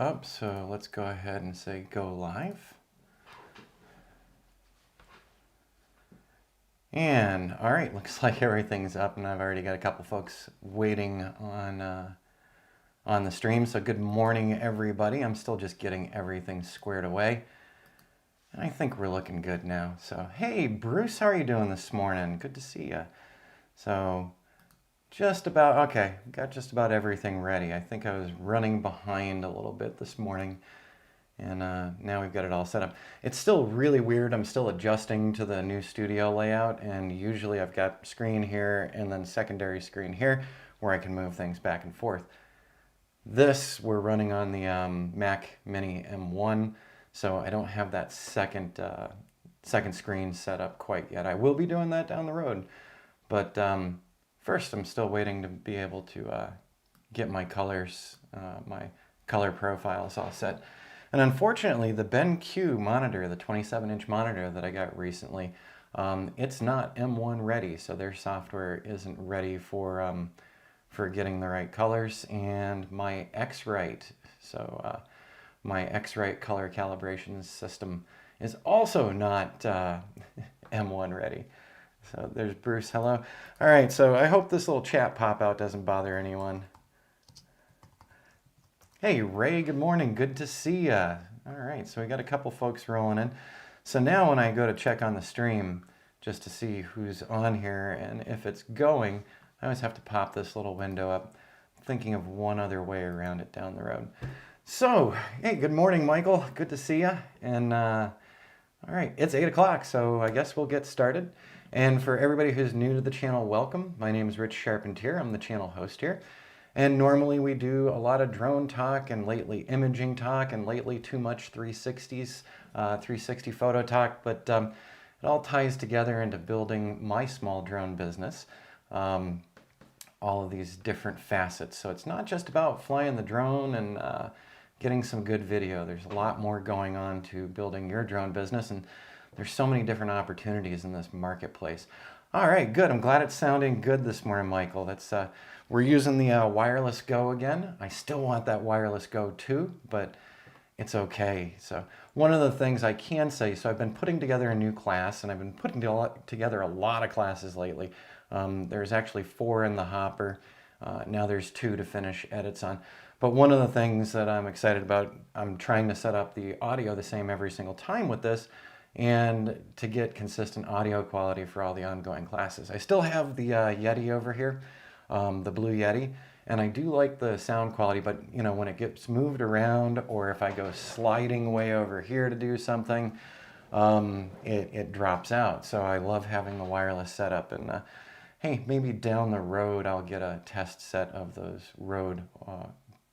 up, so let's go ahead and say go live. And all right, looks like everything's up, and I've already got a couple folks waiting on the stream. So good morning, everybody. I'm still just getting everything squared away. And I think we're looking good now. So hey, Bruce, how are you doing this morning? Good to see you. So just about, okay, got just about everything ready. I think I was running behind a little bit this morning, and now we've got it all set up. It's still really weird. I'm still adjusting to the new studio layout, and usually I've got screen here and then secondary screen here where I can move things back and forth. This, we're running on the Mac Mini M1, so I don't have that second screen set up quite yet. I will be doing that down the road, but first I'm still waiting to be able to get my colors, my color profiles all set. And unfortunately, the BenQ monitor, the 27-inch monitor that I got recently, it's not M1 ready, so their software isn't ready for getting the right colors. And my X-Rite, my X-Rite color calibration system is also not M1 ready. So there's Bruce, hello. All right, so I hope this little chat pop-out doesn't bother anyone. Hey, Ray, good morning. Good to see ya. All right, so we got a couple folks rolling in. So now when I go to check on the stream, just to see who's on here and if it's going, I always have to pop this little window up, thinking of one other way around it down the road. So, hey, good morning, Michael. Good to see ya. And all right, it's 8 o'clock, so I guess we'll get started. And for everybody who's new to the channel, welcome. My name is Rich Charpentier. I'm the channel host here. And normally we do a lot of drone talk and lately imaging talk and lately too much 360s, 360 photo talk, but it all ties together into building my small drone business. All of these different facets. So it's not just about flying the drone and getting some good video. There's a lot more going on to building your drone business, and there's so many different opportunities in this marketplace. All right, good. I'm glad it's sounding good this morning, Michael. That's we're using the Wireless Go again. I still want that Wireless Go 2, but it's okay. So one of the things I can say, so I've been putting together a new class, and I've been putting together a lot of classes lately. There's actually 4 in the hopper. Now there's 2 to finish edits on. But one of the things that I'm excited about, I'm trying to set up the audio the same every single time with this, and to get consistent audio quality for all the ongoing classes. I still have the Yeti over here, the Blue Yeti, and I do like the sound quality, but you know, when it gets moved around or if I go sliding way over here to do something, it drops out. So I love having the wireless setup, and hey, maybe down the road I'll get a test set of those Rode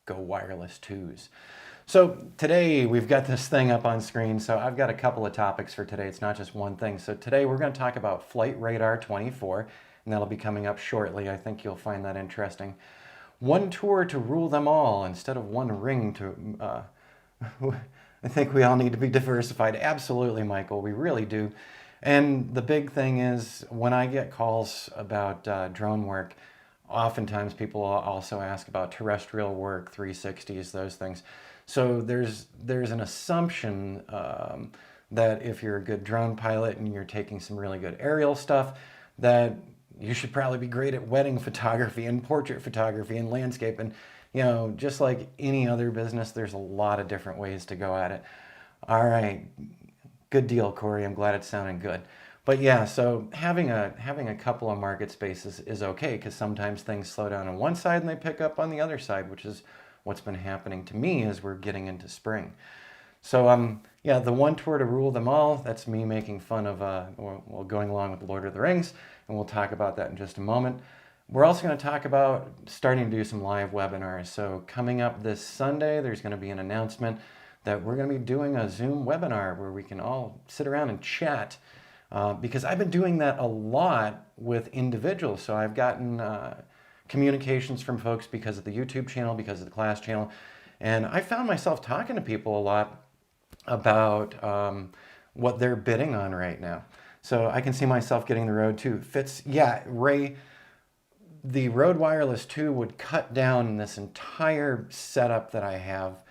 Go Wireless 2s. So today we've got this thing up on screen, so I've got a couple of topics for today. It's not just one thing. So today we're going to talk about Flight Radar 24, and that'll be coming up shortly. I think you'll find that interesting. One tour to rule them all instead of one ring to... I think we all need to be diversified. Absolutely, Michael, we really do. And the big thing is, when I get calls about drone work, oftentimes people also ask about terrestrial work, 360s, those things. So there's an assumption that if you're a good drone pilot and you're taking some really good aerial stuff, that you should probably be great at wedding photography and portrait photography and landscape. And, you know, just like any other business, there's a lot of different ways to go at it. All right, good deal, Corey. I'm glad it's sounding good. But yeah, so having a couple of market spaces is okay, because sometimes things slow down on one side and they pick up on the other side, which is what's been happening to me as we're getting into spring. So yeah, the one tour to rule them all, that's me making fun of, well, going along with Lord of the Rings, and we'll talk about that in just a moment. We're also going to talk about starting to do some live webinars. So coming up this Sunday, there's going to be an announcement that we're going to be doing a Zoom webinar where we can all sit around and chat, because I've been doing that a lot with individuals. So I've gotten communications from folks because of the YouTube channel, because of the class channel, and I found myself talking to people a lot about what they're bidding on right now. So I can see myself getting the Rode 2. Yeah, Ray, the Rode Wireless 2 would cut down this entire setup that I have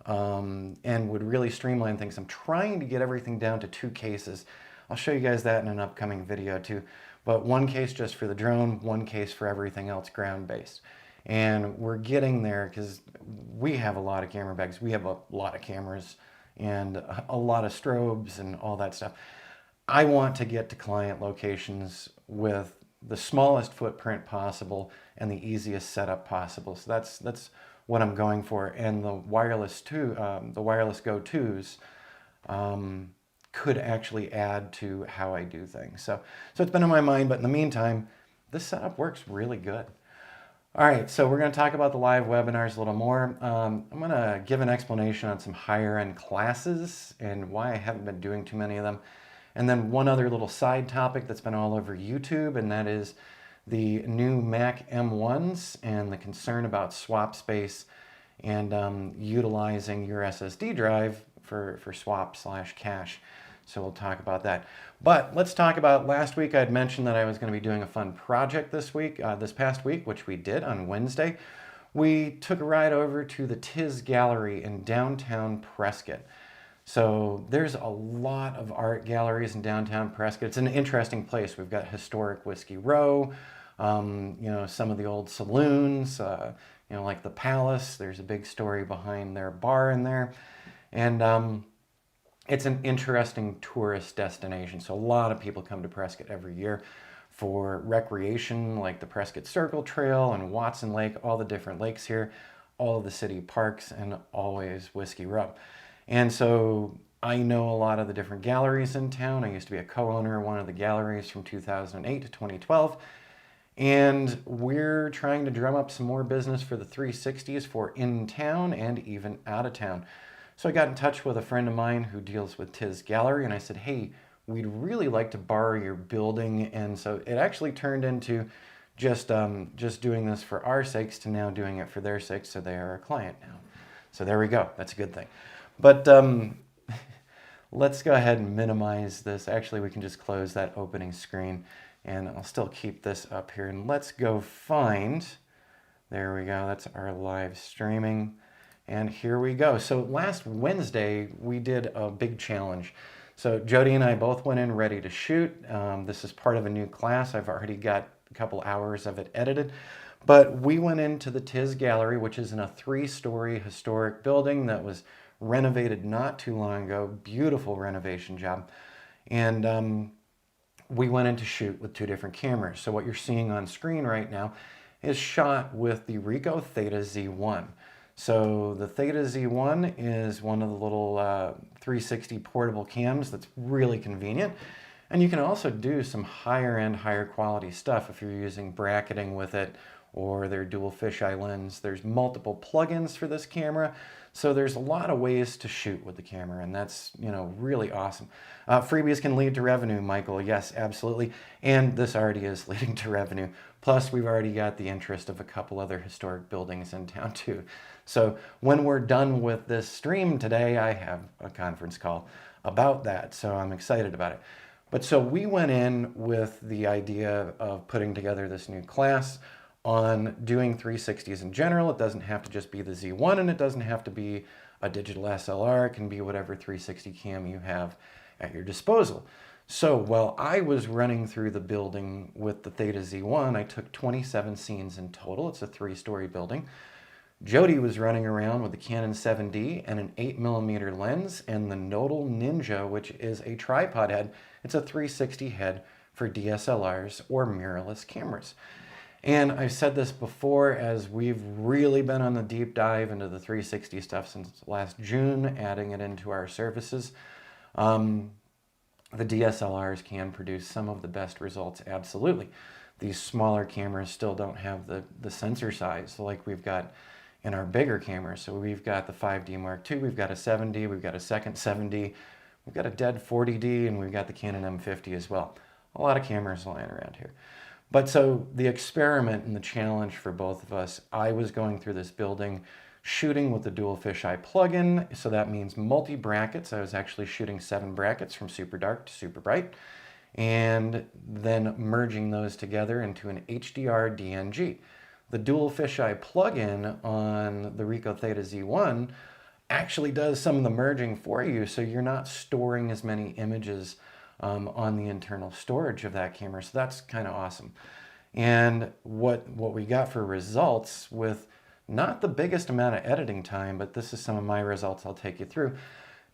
and would really streamline things. I'm trying to get everything down to 2 cases. I'll show you guys that in an upcoming video too. But 1 case just for the drone, 1 case for everything else ground-based. And we're getting there because we have a lot of camera bags. We have a lot of cameras and a lot of strobes and all that stuff. I want to get to client locations with the smallest footprint possible and the easiest setup possible. So that's what I'm going for. And the wireless Go 2s could actually add to how I do things. So it's been on my mind, but in the meantime, this setup works really good. All right, so we're going to talk about the live webinars a little more. I'm going to give an explanation on some higher end classes and why I haven't been doing too many of them. And then one other little side topic that's been all over YouTube, and that is the new Mac M1s and the concern about swap space and utilizing your SSD drive for swap/cache. So we'll talk about that. But let's talk about last week. I'd mentioned that I was going to be doing a fun project this past week, which we did on Wednesday. We took a ride over to the Tiz Gallery in downtown Prescott. So there's a lot of art galleries in downtown Prescott. It's an interesting place. We've got historic Whiskey Row, some of the old saloons, like the Palace. There's a big story behind their bar in there. And it's an interesting tourist destination. So a lot of people come to Prescott every year for recreation, like the Prescott Circle Trail and Watson Lake, all the different lakes here, all of the city parks, and always Whiskey Row. And so I know a lot of the different galleries in town. I used to be a co-owner of one of the galleries from 2008 to 2012. And we're trying to drum up some more business for the 360s for in town and even out of town. So I got in touch with a friend of mine who deals with Tiz Gallery, and I said, hey, we'd really like to borrow your building. And so it actually turned into just doing this for our sakes to now doing it for their sakes, so they are a client now. So there we go. That's a good thing. But let's go ahead and minimize this. Actually, we can just close that opening screen, and I'll still keep this up here. And let's go find, there we go, that's our live streaming. And here we go. So last Wednesday, we did a big challenge. So Jody and I both went in ready to shoot. This is part of a new class. I've already got a couple hours of it edited. But we went into the Tiz Gallery, which is in a 3-story historic building that was renovated not too long ago. Beautiful renovation job. And we went in to shoot with 2 different cameras. So what you're seeing on screen right now is shot with the Ricoh Theta Z1. So the Theta Z1 is one of the little 360 portable cams that's really convenient. And you can also do some higher end, higher quality stuff if you're using bracketing with it or their dual fisheye lens. There's multiple plugins for this camera. So there's a lot of ways to shoot with the camera, and that's, really awesome. Freebies can lead to revenue, Michael. Yes, absolutely. And this already is leading to revenue. Plus, we've already got the interest of a couple other historic buildings in town too. So when we're done with this stream today, I have a conference call about that. So I'm excited about it. But so we went in with the idea of putting together this new class on doing 360s in general. It doesn't have to just be the Z1, and it doesn't have to be a digital SLR. It can be whatever 360 cam you have at your disposal. So while I was running through the building with the Theta Z1, I took 27 scenes in total. It's a 3-story building. Jody was running around with the Canon 7D and an 8mm lens and the Nodal Ninja, which is a tripod head. It's a 360 head for DSLRs or mirrorless cameras. And I've said this before, as we've really been on the deep dive into the 360 stuff since last June, adding it into our services. The DSLRs can produce some of the best results, absolutely. These smaller cameras still don't have the sensor size like we've got in our bigger cameras. So we've got the 5D Mark II, we've got a 7D, we've got a second 7D, we've got a dead 40D, and we've got the Canon M50 as well. A lot of cameras lying around here. But so the experiment and the challenge for both of us, I was going through this building shooting with the dual fisheye plugin. So that means multi-brackets. I was actually shooting 7 brackets from super dark to super bright, and then merging those together into an HDR DNG. The dual fisheye plugin on the Ricoh Theta Z1 actually does some of the merging for you, so you're not storing as many images on the internal storage of that camera. So that's kind of awesome. And what we got for results with not the biggest amount of editing time, but this is some of my results I'll take you through.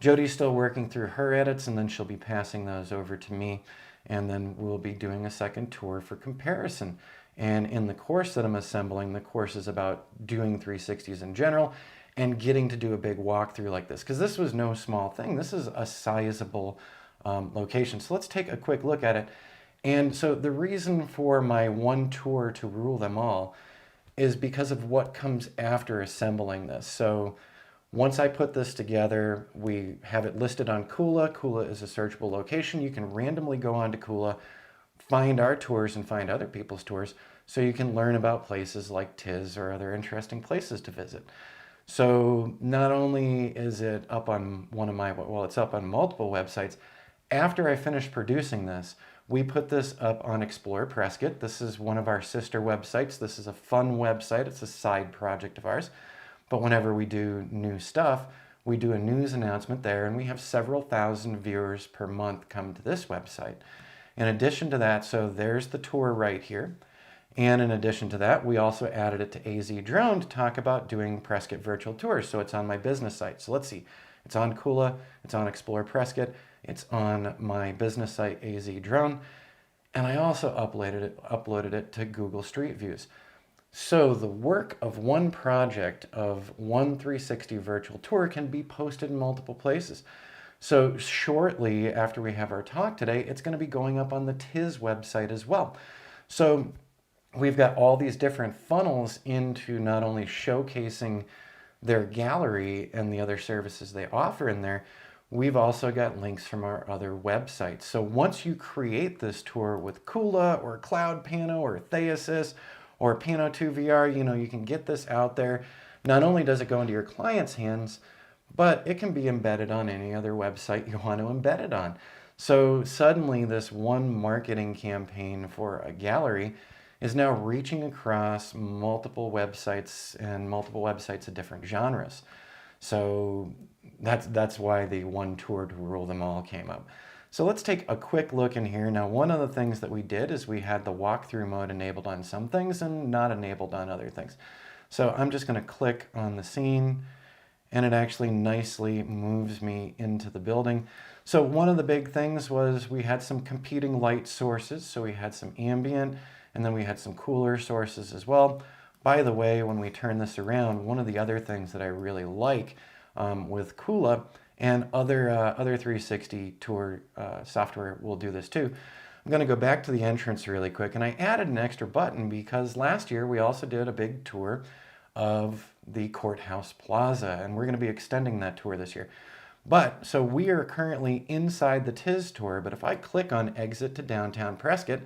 Jody's still working through her edits, and then she'll be passing those over to me, and then we'll be doing a second tour for comparison. And in the course that I'm assembling, the course is about doing 360s in general and getting to do a big walkthrough like this, because this was no small thing. This is a sizable location. So let's take a quick look at it. And so the reason for my one tour to rule them all is because of what comes after assembling this. So once I put this together, we have it listed on Kula. Kula is a searchable location. You can randomly go on to Kula, find our tours and find other people's tours, so you can learn about places like TIS or other interesting places to visit. So not only is it up on one of my, well, it's up on multiple websites. After I finished producing this, we put this up on Explore Prescott. This is one of our sister websites. This is a fun website. It's a side project of ours. But whenever we do new stuff, we do a news announcement there, and we have several thousand viewers per month come to this website. In addition to that, so there's the tour right here. And in addition to that, we also added it to AZ Drone to talk about doing Prescott virtual tours. So it's on my business site. So let's see. It's on Kula, it's on Explore Prescott, it's on my business site, AZ Drone, and I also uploaded it to Google Street Views. So the work of one project of one 360 virtual tour can be posted in multiple places. So shortly after we have our talk today, it's going to be going up on the TIS website as well. So we've got all these different funnels into not only showcasing their gallery and the other services they offer in there, we've also got links from our other websites. So once you create this tour with Kula or Cloud Pano or Theasys or Pano 2 VR, you can get this out there. Not only does it go into your client's hands, but it can be embedded on any other website you want to embed it on. So suddenly this one marketing campaign for a gallery is now reaching across multiple websites and multiple websites of different genres. So that's why the one tour to rule them all came up. So let's take a quick look in here. Now, one of the things that we did is we had the walkthrough mode enabled on some things and not enabled on other things. So I'm just going to click on the scene, and it actually nicely moves me into the building. So one of the big things was we had some competing light sources. So we had some ambient, and then we had some cooler sources as well. By the way, when we turn this around, one of the other things that I really like with Kula and other 360 tour software will do this too. I'm going to go back to the entrance really quick, and I added an extra button because last year we also did a big tour of the Courthouse Plaza, and we're going to be extending that tour this year. But so we are currently inside the TIS tour, but if I click on exit to downtown Prescott,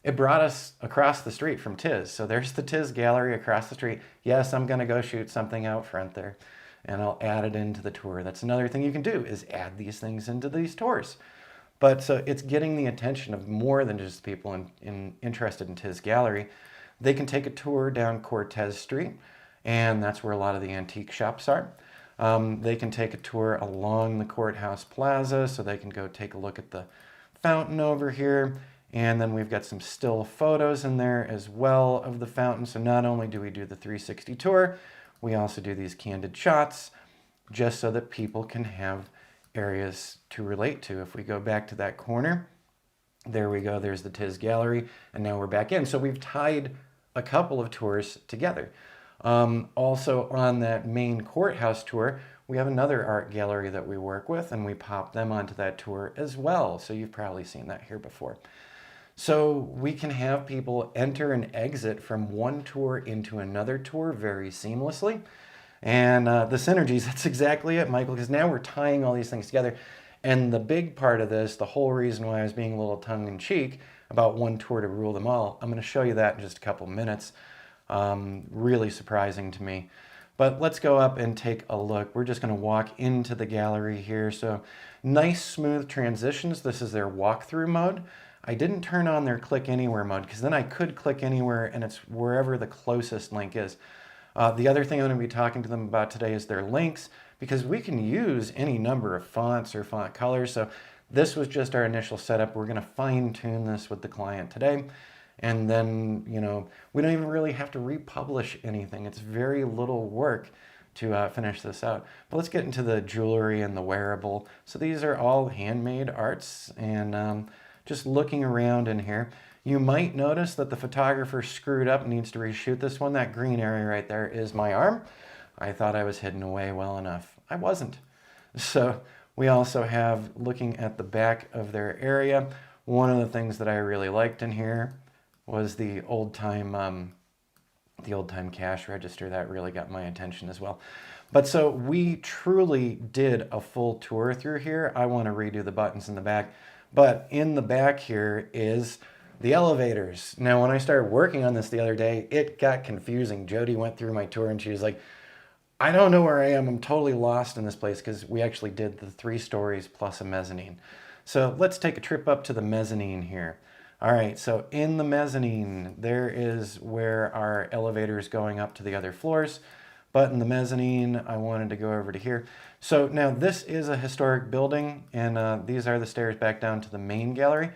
it brought us across the street from TIS. So there's the TIS gallery across the street. Yes, I'm going to go shoot something out front there, and I'll add it into the tour. That's another thing you can do, is add these things into these tours. But so it's getting the attention of more than just people interested in TIS gallery. They can take a tour down Cortez Street, and that's where a lot of the antique shops are. They can take a tour along the Courthouse Plaza, so they can go take a look at the fountain over here. And then we've got some still photos in there as well of the fountain. So not only do we do the 360 tour, we also do these candid shots just so that people can have areas to relate to. If we go back to that corner, there we go, there's the TIS gallery, and now we're back in. So we've tied a couple of tours together. Also on that main courthouse tour, we have another art gallery that we work with, and we pop them onto that tour as well. So you've probably seen that here before. So we can have people enter and exit from one tour into another tour very seamlessly. And the synergies, that's exactly it, Michael, because now we're tying all these things together. And the big part of this, the whole reason why I was being a little tongue-in-cheek about one tour to rule them all, I'm going to show you that in just a couple minutes. Really surprising to me. But let's go up and take a look. We're just going to walk into the gallery here. So nice, smooth transitions. This is their walkthrough mode. I didn't turn on their click anywhere mode because then I could click anywhere and it's wherever the closest link is. The other thing I'm going to be talking to them about today is their links, because we can use any number of fonts or font colors. So this was just our initial setup. We're going to fine tune this with the client today. And then, you know, we don't even really have to republish anything. It's very little work to finish this out. But let's get into the jewelry and the wearable. So these are all handmade arts, and just looking around in here, you might notice that the photographer screwed up and needs to reshoot this one. That green area right there is my arm. I thought I was hidden away well enough. I wasn't. So we also have, looking at the back of their area, one of the things that I really liked in here was the old-time cash register. That really got my attention as well. But so we truly did a full tour through here. I want to redo the buttons in the back, but in the back here is the elevators. Now, when I started working on this the other day, it got confusing. Jody went through my tour and she was like, I don't know where I am. I'm totally lost in this place, because we actually did the 3 stories plus a mezzanine. So let's take a trip up to the mezzanine here. All right, so in the mezzanine, there is where our elevator is going up to the other floors. But in the mezzanine, I wanted to go over to here. So now this is a historic building, and these are the stairs back down to the main gallery.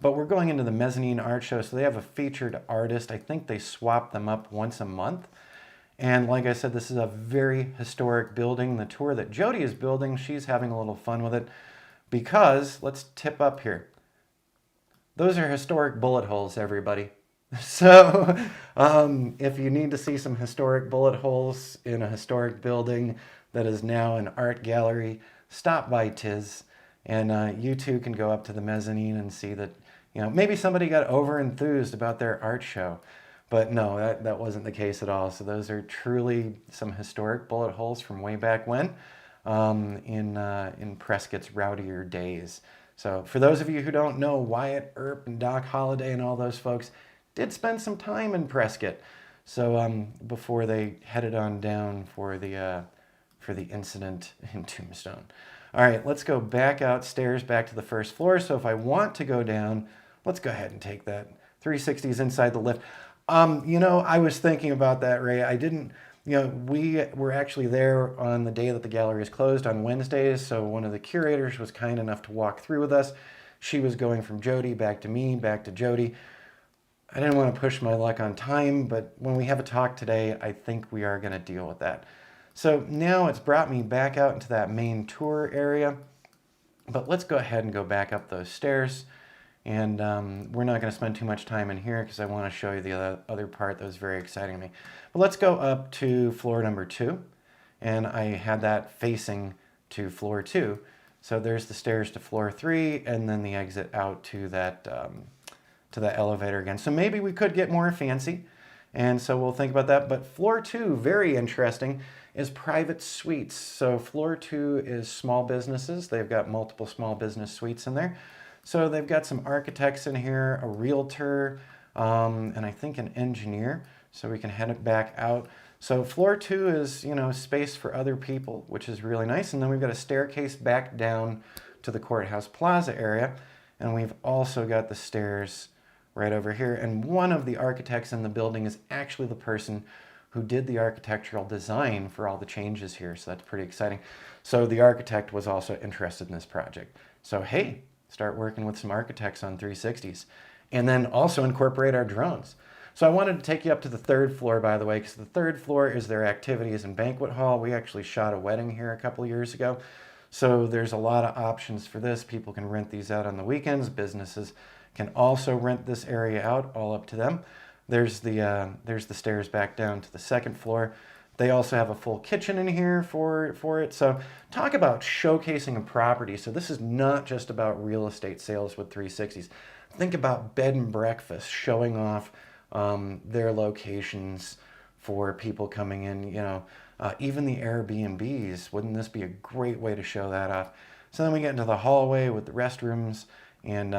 But we're going into the Mezzanine Art Show, so they have a featured artist. I think they swap them up once a month. And like I said, this is a very historic building. The tour that Jody is building, she's having a little fun with it, because, let's tip up here. Those are historic bullet holes, everybody. So if you need to see some historic bullet holes in a historic building that is now an art gallery, stop by Tiz, and you too can go up to the mezzanine and see that, you know, maybe somebody got over-enthused about their art show. But no, that wasn't the case at all. So those are truly some historic bullet holes from way back when, in Prescott's rowdier days. So for those of you who don't know, Wyatt Earp and Doc Holliday and all those folks did spend some time in Prescott. So before they headed on down for the incident in Tombstone. All right, let's go back outstairs, back to the first floor. So if I want to go down, let's go ahead and take that 360s inside the lift. You know, I was thinking about that, Ray. I didn't, you know, we were actually there on the day that the gallery is closed on Wednesdays. So one of the curators was kind enough to walk through with us. She was going from Jody back to me, back to Jody. I didn't want to push my luck on time, but when we have a talk today, I think we are going to deal with that. So now it's brought me back out into that main tour area, but let's go ahead and go back up those stairs. And we're not going to spend too much time in here because I want to show you the other part that was very exciting to me. But let's go up to floor number 2. And I had that facing to floor 2. So there's the stairs to floor 3, and then the exit out to that elevator again. So maybe we could get more fancy, and so we'll think about that. But floor 2, very interesting, is private suites. So floor 2 is small businesses. They've got multiple small business suites in there. So they've got some architects in here, a realtor, and I think an engineer. So we can head it back out. So floor 2 is, you know, space for other people, which is really nice. And then we've got a staircase back down to the Courthouse Plaza area. And we've also got the stairs right over here. And one of the architects in the building is actually the person who did the architectural design for all the changes here. So that's pretty exciting. So the architect was also interested in this project. So hey, start working with some architects on 360s. And then also incorporate our drones. So I wanted to take you up to the 3rd floor, by the way, because the 3rd floor is their activities and banquet hall. We actually shot a wedding here a couple years ago. So there's a lot of options for this. People can rent these out on the weekends. Businesses can also rent this area out, all up to them. There's the stairs back down to the 2nd floor. They also have a full kitchen in here for it. So talk about showcasing a property. So this is not just about real estate sales with 360s. Think about bed and breakfast, showing off their locations for people coming in, you know, even the Airbnbs. Wouldn't this be a great way to show that off? So then we get into the hallway with the restrooms and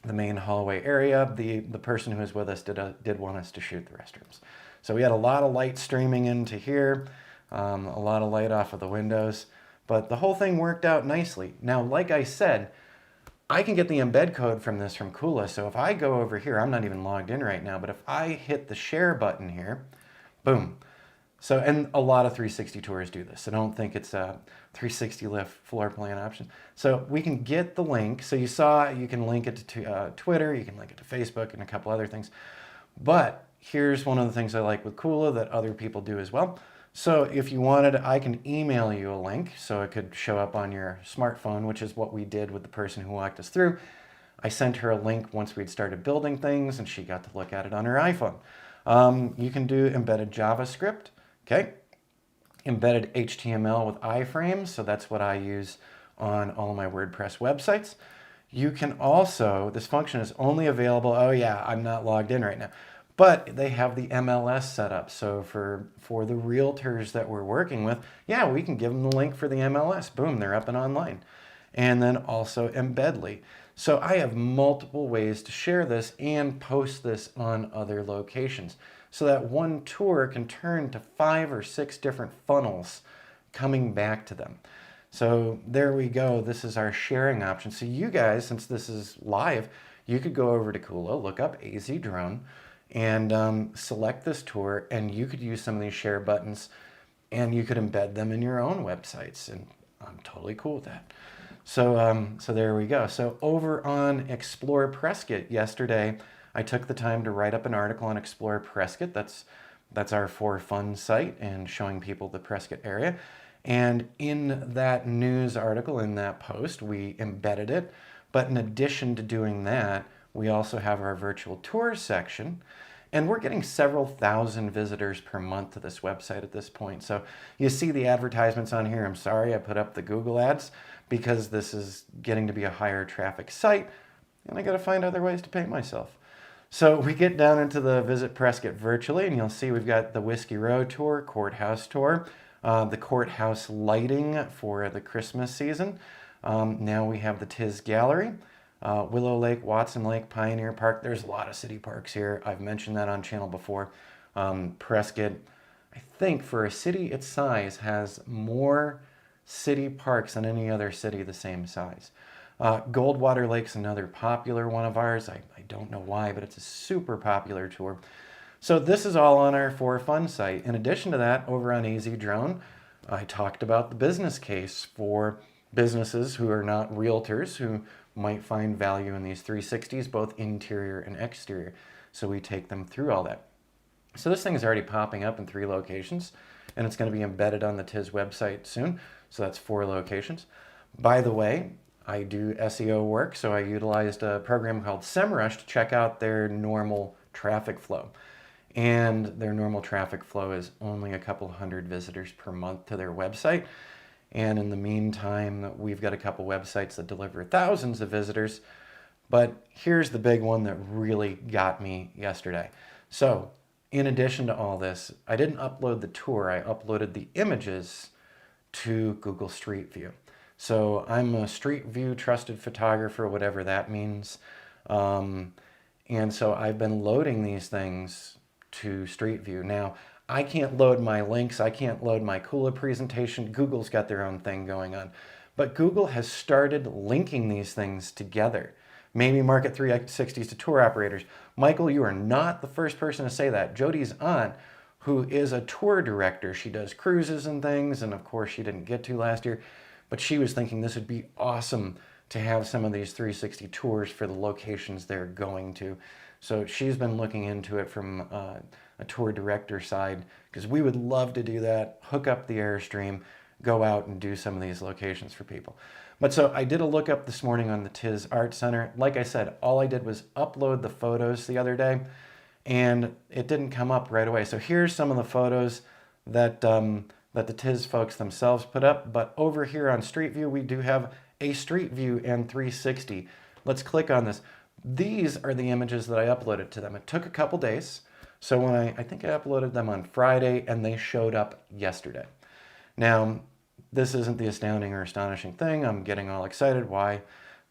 the main hallway area. The person who was with us did want us to shoot the restrooms. So we had a lot of light streaming into here, a lot of light off of the windows, but the whole thing worked out nicely. Now, like I said, I can get the embed code from this from Kula. So if I go over here, I'm not even logged in right now, but if I hit the share button here, boom, So, and a lot of 360 tours do this. So don't think it's a 360 lift floor plan option. So we can get the link. So you saw you can link it to Twitter, you can link it to Facebook and a couple other things. But here's one of the things I like with Kula that other people do as well. So if you wanted, I can email you a link so it could show up on your smartphone, which is what we did with the person who walked us through. I sent her a link once we'd started building things and she got to look at it on her iPhone. You can do embedded JavaScript, okay? Embedded HTML with iframes, so that's what I use on all of my WordPress websites. You can also, this function is only available, oh yeah, I'm not logged in right now, but they have the MLS set up. So for the realtors that we're working with, yeah, we can give them the link for the MLS. Boom, they're up and online. And then also Embedly. So I have multiple ways to share this and post this on other locations. So that one tour can turn to 5 or 6 different funnels coming back to them. So there we go. This is our sharing option. So you guys, since this is live, you could go over to Kula, look up AZ Drone, and select this tour, and you could use some of these share buttons, and you could embed them in your own websites, and I'm totally cool with that. So, so there we go. So over on Explore Prescott yesterday, I took the time to write up an article on Explore Prescott. That's our For Fun site and showing people the Prescott area. And in that news article, in that post, we embedded it. But in addition to doing that, we also have our virtual tour section. And we're getting several thousand visitors per month to this website at this point. So you see the advertisements on here. I'm sorry I put up the Google ads because this is getting to be a higher traffic site. And I got to find other ways to pay myself. So we get down into the Visit Prescott virtually, and you'll see we've got the Whiskey Row tour, courthouse tour, the courthouse lighting for the Christmas season. Now we have the Tiz Gallery, Willow Lake, Watson Lake, Pioneer Park. There's a lot of city parks here. I've mentioned that on channel before. Prescott, I think for a city its size, has more city parks than any other city the same size. Goldwater Lake's another popular one of ours. I don't know why, but it's a super popular tour. So this is all on our For Fun site. In addition to that, over on AZ Drone, I talked about the business case for businesses who are not realtors who might find value in these 360s, both interior and exterior. So we take them through all that. So this thing is already popping up in 3 locations, and it's going to be embedded on the TIZ website soon. So that's 4 locations. By the way, I do SEO work, so I utilized a program called SEMrush to check out their normal traffic flow. And their normal traffic flow is only a couple hundred visitors per month to their website. And in the meantime, we've got a couple websites that deliver thousands of visitors. But here's the big one that really got me yesterday. So in addition to all this, I didn't upload the tour. I uploaded the images to Google Street View. So I'm a Street View trusted photographer, whatever that means. And so I've been loading these things to Street View. Now, I can't load my links. I can't load my Kula presentation. Google's got their own thing going on. But Google has started linking these things together. Maybe market 360s to tour operators. Michael, you are not the first person to say that. Jody's aunt, who is a tour director, she does cruises and things, and of course she didn't get to last year, but she was thinking this would be awesome to have some of these 360 tours for the locations they're going to. So she's been looking into it from a tour director side, because we would love to do that, hook up the Airstream, go out and do some of these locations for people. But so I did a lookup this morning on the TIZ Art Center. Like I said, all I did was upload the photos the other day, and it didn't come up right away. So here's some of the photos that that the TIZ folks themselves put up. But over here on Street View, we do have a Street View and 360. Let's click on this. These are the images that I uploaded to them. It took a couple days. So when I think I uploaded them on Friday, and they showed up yesterday. Now, this isn't the astounding or astonishing thing. I'm getting all excited. Why?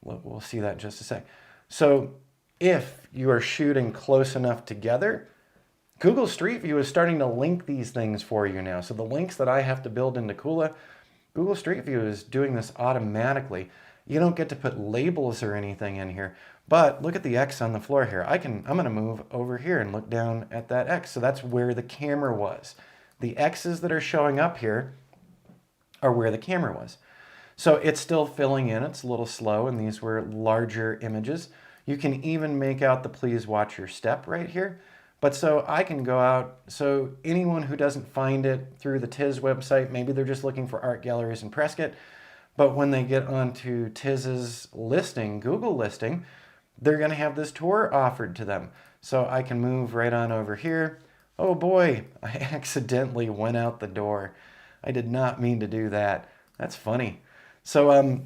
We'll see that in just a sec. So if you are shooting close enough together, Google Street View is starting to link these things for you now. So the links that I have to build into Kula, Google Street View is doing this automatically. You don't get to put labels or anything in here, but look at the X on the floor here. I'm going to move over here and look down at that X. So that's where the camera was. The X's that are showing up here are where the camera was. So it's still filling in. It's a little slow, and these were larger images. You can even make out the please watch your step right here. But so I can go out, so anyone who doesn't find it through the TIS website, maybe they're just looking for art galleries in Prescott, but when they get onto TIS's listing, Google listing, they're going to have this tour offered to them. So I can move right on over here. Oh boy, I accidentally went out the door. I did not mean to do that. That's funny. So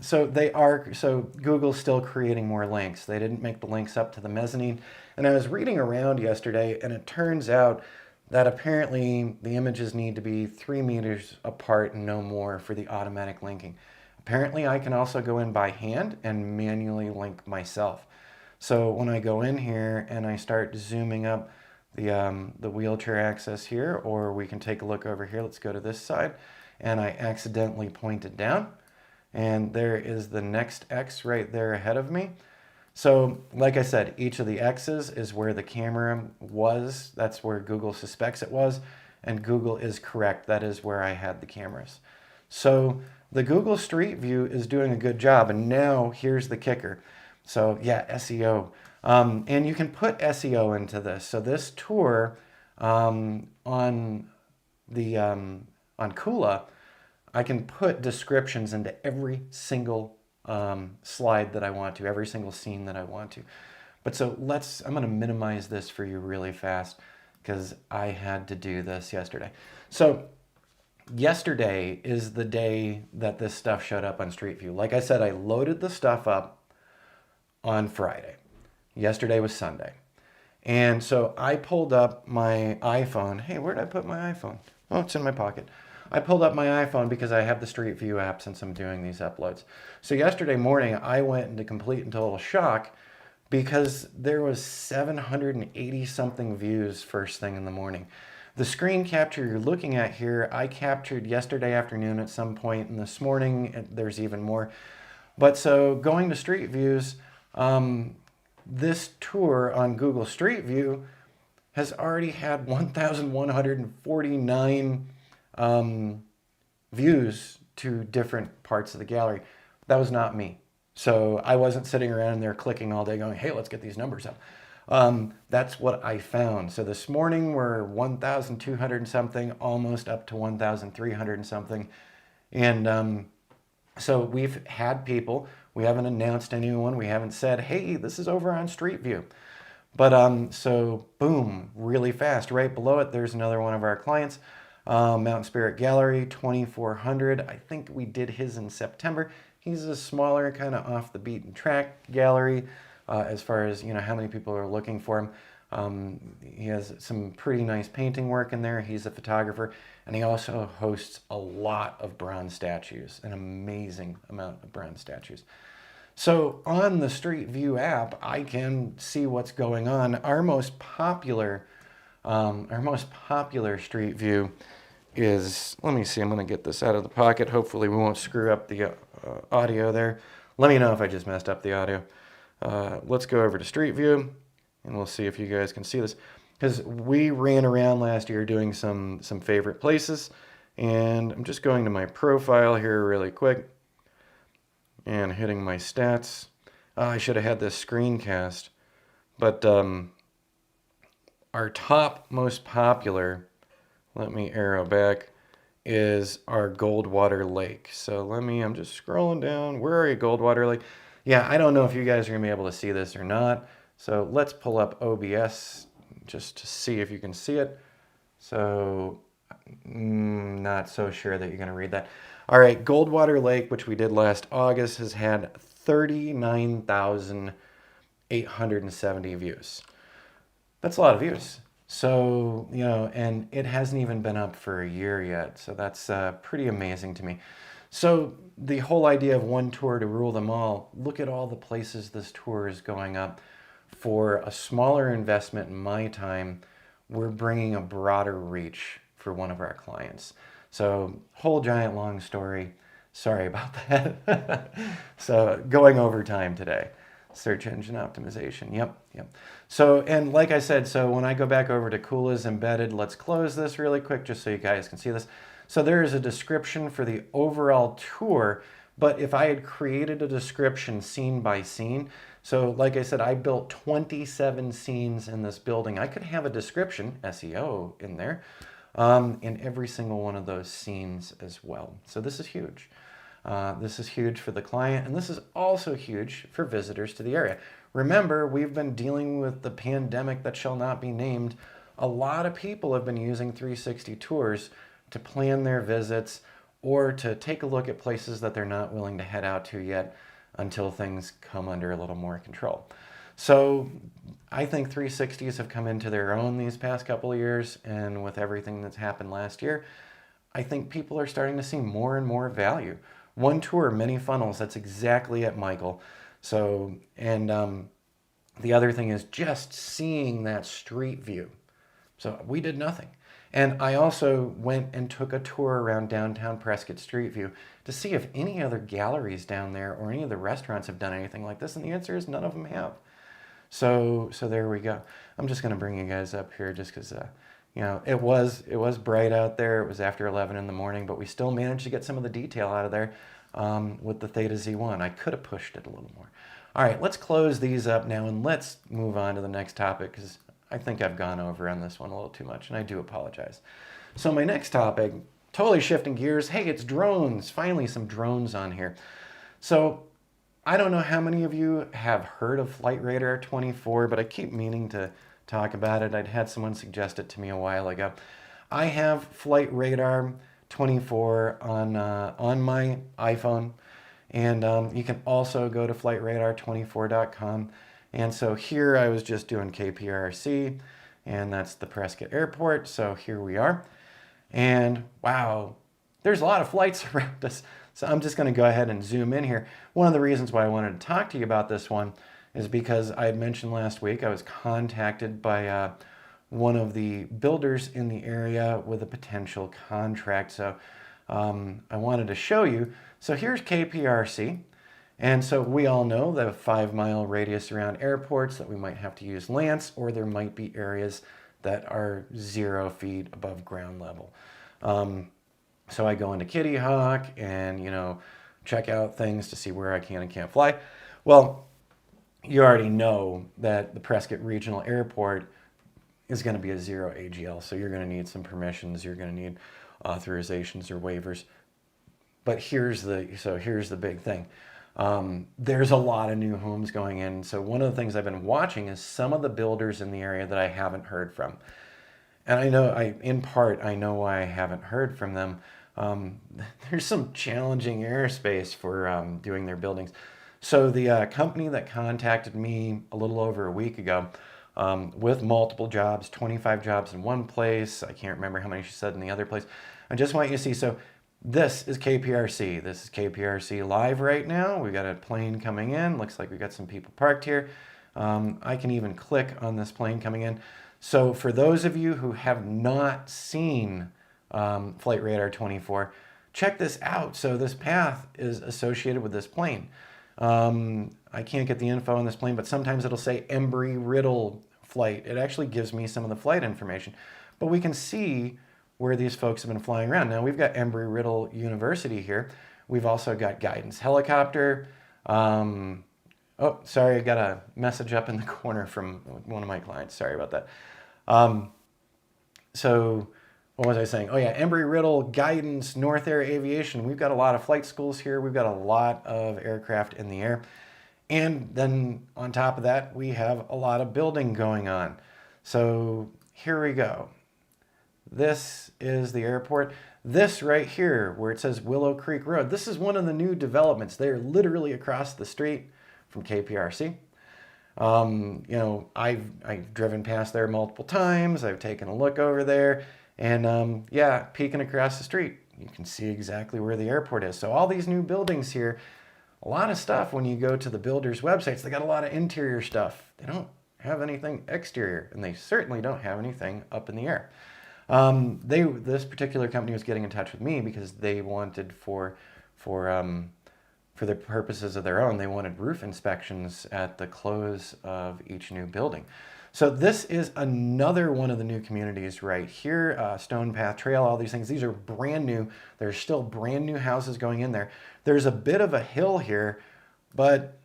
Google's still creating more links. They didn't make the links up to the mezzanine. And I was reading around yesterday, and it turns out that apparently the images need to be 3 meters apart and no more for the automatic linking. Apparently I can also go in by hand and manually link myself. So when I go in here and I start zooming up the wheelchair access here, or we can take a look over here. Let's go to this side. And I accidentally pointed down. And there is the next X right there ahead of me. So like I said, each of the X's is where the camera was. That's where Google suspects it was. And Google is correct. That is where I had the cameras. So the Google Street View is doing a good job. And now here's the kicker. So yeah, SEO. And you can put SEO into this. So this tour on Kula, I can put descriptions into every single slide that I want to, every single scene that I want to. But so I'm going to minimize this for you really fast because I had to do this yesterday. So yesterday is the day that this stuff showed up on Street View. Like I said, I loaded the stuff up on Friday. Yesterday was Sunday. And so I pulled up my iPhone. Hey, where did I put my iPhone? Oh, it's in my pocket. I pulled up my iPhone because I have the Street View app since I'm doing these uploads. So yesterday morning, I went into complete and total shock because there was 780 something views first thing in the morning. The screen capture you're looking at here, I captured yesterday afternoon at some point, and this morning there's even more. But so going to Street Views, this tour on Google Street View has already had 1,149 views to different parts of the gallery. That was not me. So I wasn't sitting around there clicking all day going, hey, let's get these numbers up. That's what I found. So this morning we're 1,200 and something, almost up to 1,300 and something. And so we've had people, we haven't announced anyone, we haven't said, hey, this is over on Street View. But so boom, really fast. Right below it, there's another one of our clients, Mountain Spirit Gallery, 2,400. I think we did his in September. He's a smaller, kind of off the beaten track gallery as far as how many people are looking for him. He has some pretty nice painting work in there. He's a photographer, and he also hosts a lot of bronze statues, an amazing amount of bronze statues. So on the Street View app, I can see what's going on. Our most popular Street View is, let me see, I'm going to get this out of the pocket. Hopefully we won't screw up the audio there. Let me know if I just messed up the audio. Let's go over to Street View, and we'll see if you guys can see this. Because we ran around last year doing some favorite places, and I'm just going to my profile here really quick and hitting my stats. I should have had this screencast, but our top most popular, let me arrow back, is our Goldwater Lake. So I'm just scrolling down. Where are you, Goldwater Lake? Yeah, I don't know if you guys are going to be able to see this or not. So let's pull up OBS just to see if you can see it. So not so sure that you're going to read that. All right, Goldwater Lake, which we did last August, has had 39,870 views. That's a lot of views. So, and it hasn't even been up for a year yet. So that's pretty amazing to me. So the whole idea of one tour to rule them all, look at all the places this tour is going up. For a smaller investment in my time, we're bringing a broader reach for one of our clients. So whole giant long story. Sorry about that. So going over time today. Search engine optimization. Yep. So, and like I said, so when I go back over to Kula's embedded, let's close this really quick just so you guys can see this. So there is a description for the overall tour, but if I had created a description scene by scene, so like I said, I built 27 scenes in this building. I could have a description, SEO, in there, in every single one of those scenes as well. So this is huge. This is huge for the client, and this is also huge for visitors to the area. Remember, we've been dealing with the pandemic that shall not be named. A lot of people have been using 360 tours to plan their visits or to take a look at places that they're not willing to head out to yet until things come under a little more control. So I think 360s have come into their own these past couple of years, and with everything that's happened last year, I think people are starting to see more and more value. One tour, many funnels, that's exactly it, Michael. So, and the other thing is just seeing that street view. So we did nothing. And I also went and took a tour around downtown Prescott Street View to see if any other galleries down there or any of the restaurants have done anything like this. And the answer is none of them have. So there we go. I'm just going to bring you guys up here just because, you know, it was bright out there. It was after 11 in the morning, but we still managed to get some of the detail out of there with the Theta Z1. I could have pushed it a little more. All right, let's close these up now and let's move on to the next topic because I think I've gone over on this one a little too much, and I do apologize. So my next topic, totally shifting gears. Hey, it's drones. Finally, some drones on here. So I don't know how many of you have heard of Flight Radar 24, but I keep meaning to talk about it. I'd had someone suggest it to me a while ago. I have Flight Radar 24 on my iPhone, and you can also go to flightradar24.com. And so here I was just doing Kprc, and that's the Prescott Airport. So here we are. And wow, there's a lot of flights around us. So I'm just going to go ahead and zoom in here. One of the reasons why I wanted to talk to you about this one is because I had mentioned last week I was contacted by one of the builders in the area with a potential contract. So I wanted to show you. So here's Kprc. And so we all know the 5-mile radius around airports that we might have to use Lance, or there might be areas that are 0 feet above ground level. So I go into Kitty Hawk and, you know, check out things to see where I can and can't fly. Well, you already know that the Prescott Regional Airport is going to be a 0 AGL. So you're going to need some permissions. You're going to need authorizations or waivers. But here's the big thing. There's a lot of new homes going in. So one of the things I've been watching is some of the builders in the area that I haven't heard from. And I know, in part, I know why I haven't heard from them. There's some challenging airspace for doing their buildings. So the company that contacted me a little over a week ago with multiple jobs, 25 jobs in one place. I can't remember how many she said in the other place. I just want you to see. So this is Kprc. This is Kprc live right now. We got a plane coming in. Looks like we got some people parked here. I can even click on this plane coming in. So for those of you who have not seen Flight Radar 24, check this out. So this path is associated with this plane. I can't get the info on this plane, but sometimes it'll say Embry-Riddle flight. It actually gives me some of the flight information. But we can see where these folks have been flying around. Now we've got Embry-Riddle University here. We've also got guidance helicopter. Oh, sorry, I got a message up in the corner from one of my clients. Sorry about that. So what was I saying? Oh yeah, Embry-Riddle, guidance, North Air Aviation. We've got a lot of flight schools here. We've got a lot of aircraft in the air. And then on top of that, we have a lot of building going on. So here we go. This is the airport. This right here, where it says Willow Creek Road, this is one of the new developments. They're literally across the street from Kprc. You know, I've driven past there multiple times. I've taken a look over there, and yeah, peeking across the street, you can see exactly where the airport is. So all these new buildings here, a lot of stuff. When you go to the builders' websites, they got a lot of interior stuff. They don't have anything exterior, and they certainly don't have anything up in the air. This particular company was getting in touch with me because they wanted for for the purposes of their own, they wanted roof inspections at the close of each new building. So this is another one of the new communities right here, Stone Path Trail, all these things. These are brand new. There's still brand new houses going in there. There's a bit of a hill here, but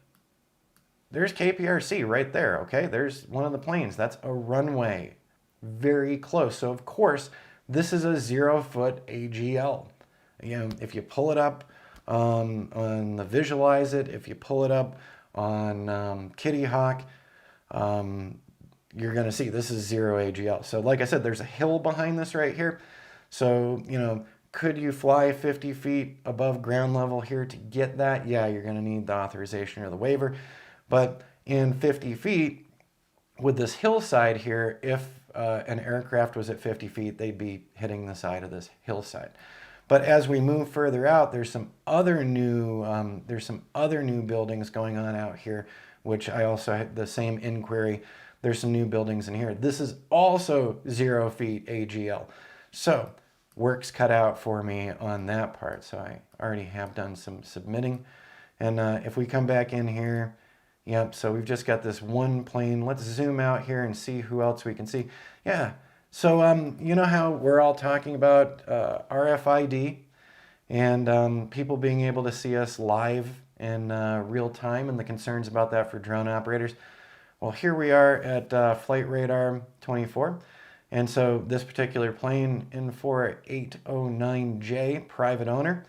there's Kprc right there, okay? There's one of the planes. That's a runway, very close. So of course, this is a 0-foot AGL. You know, if you pull it up on the Visualize It, if you pull it up on Kitty Hawk, you're going to see this is 0 AGL. So like I said, there's a hill behind this right here. So, you know, could you fly 50 feet above ground level here to get that? Yeah, you're going to need the authorization or the waiver. But in 50 feet, with this hillside here, if an aircraft was at 50 feet, they'd be hitting the side of this hillside. But as we move further out, there's some other new buildings going on out here, which I also had the same inquiry. There's some new buildings in here. This is also 0 feet AGL. So work's cut out for me on that part. So I already have done some submitting. And if we come back in here, yep, so we've just got this one plane. Let's zoom out here and see who else we can see. Yeah, so you know how we're all talking about RFID and people being able to see us live in real time and the concerns about that for drone operators? Well, here we are at Flight Radar 24. And so this particular plane, N4809J, private owner.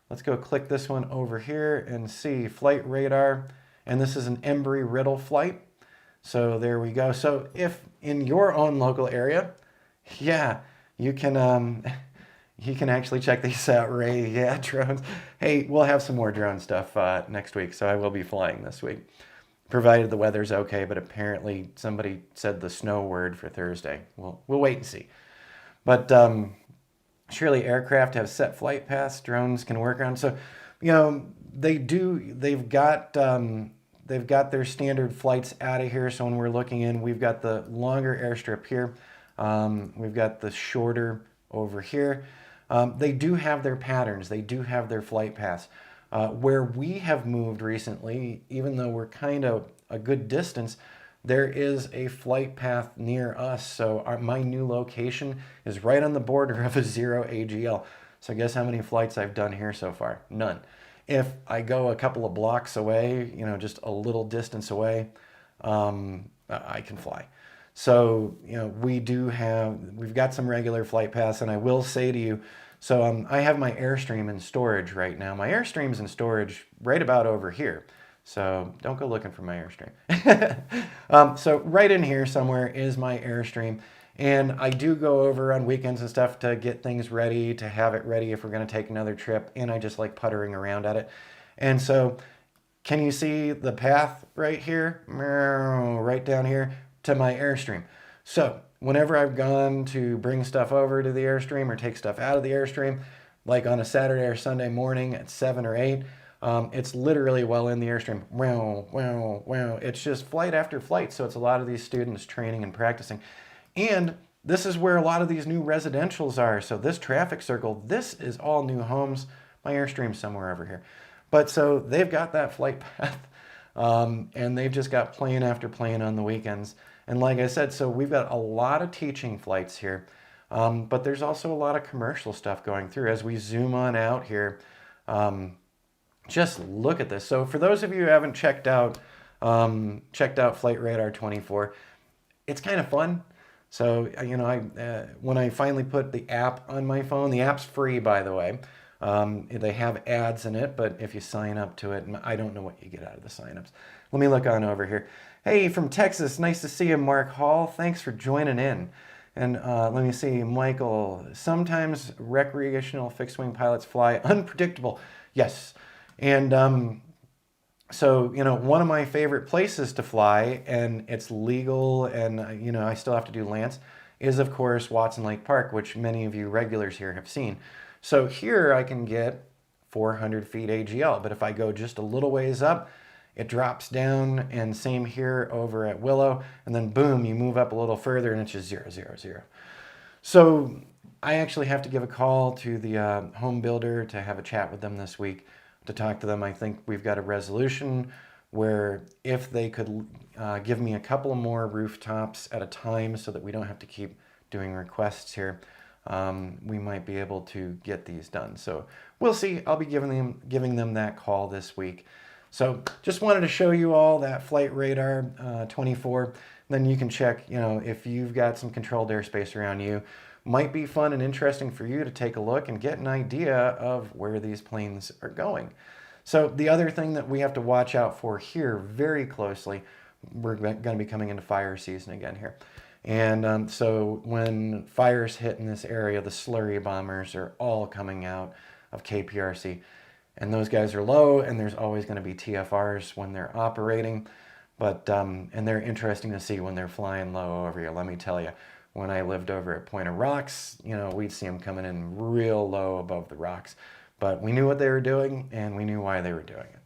Let's go click this one over here and see Flight Radar. And this is an Embry-Riddle flight. So there we go. So if in your own local area, yeah, you can actually check these out, Ray. Yeah, drones. Hey, we'll have some more drone stuff next week. So I will be flying this week, provided the weather's okay. But apparently somebody said the snow word for Thursday. We'll wait and see. But surely aircraft have set flight paths. Drones can work around. So, you know, they've got their standard flights out of here. So when we're looking in, we've got the longer airstrip here. We've got the shorter over here. They do have their patterns. They do have their flight paths. Where we have moved recently, even though we're kind of a good distance, there is a flight path near us. So my new location is right on the border of a 0 AGL. So guess how many flights I've done here so far? None. If I go a couple of blocks away, you know, just a little distance away, I can fly. So, you know, we've got some regular flight paths, and I will say to you, so I have my Airstream in storage right now. My Airstream's in storage right about over here. So don't go looking for my Airstream. So right in here somewhere is my Airstream. And I do go over on weekends and stuff to get things ready, to have it ready if we're going to take another trip. And I just like puttering around at it. And so can you see the path right here? Right down here to my Airstream. So whenever I've gone to bring stuff over to the Airstream or take stuff out of the Airstream, like on a Saturday or Sunday morning at 7 or 8, it's literally well in the Airstream. Wow, wow, wow. It's just flight after flight. So it's a lot of these students training and practicing. And this is where a lot of these new residentials are. So this traffic circle, this is all new homes. My Airstream's somewhere over here. But so they've got that flight path. And they've just got plane after plane on the weekends. And like I said, so we've got a lot of teaching flights here. But there's also a lot of commercial stuff going through. As we zoom on out here, just look at this. So for those of you who haven't checked out Flight Radar 24, it's kind of fun. So, you know, when I finally put the app on my phone, the app's free, by the way. They have ads in it, but if you sign up to it, and I don't know what you get out of the signups. Let me look on over here. Hey, from Texas, nice to see you, Mark Hall. Thanks for joining in. And let me see, Michael, sometimes recreational fixed-wing pilots fly unpredictable. Yes. And so, you know, one of my favorite places to fly, and it's legal, and, you know, I still have to do Lance, is, of course, Watson Lake Park, which many of you regulars here have seen. So here I can get 400 feet AGL, but if I go just a little ways up, it drops down, and same here over at Willow, and then boom, you move up a little further, and it's just 0, 0, 0. So I actually have to give a call to the home builder to have a chat with them this week to talk to them. I think we've got a resolution where if they could give me a couple more rooftops at a time so that we don't have to keep doing requests here, we might be able to get these done. So we'll see. I'll be giving them that call this week. So just wanted to show you all that Flight Radar 24. Then you can check, if you've got some controlled airspace around you. Might be fun and interesting for you to take a look and get an idea of where these planes are going. So the other thing that we have to watch out for here very closely, we're going to be coming into fire season again here. And so when fires hit in this area, the slurry bombers are all coming out of Kprc. And those guys are low, and there's always going to be TFRs when they're operating. But, and they're interesting to see when they're flying low over here. Let me tell you, when I lived over at Point of Rocks, we'd see them coming in real low above the rocks. But we knew what they were doing, and we knew why they were doing it.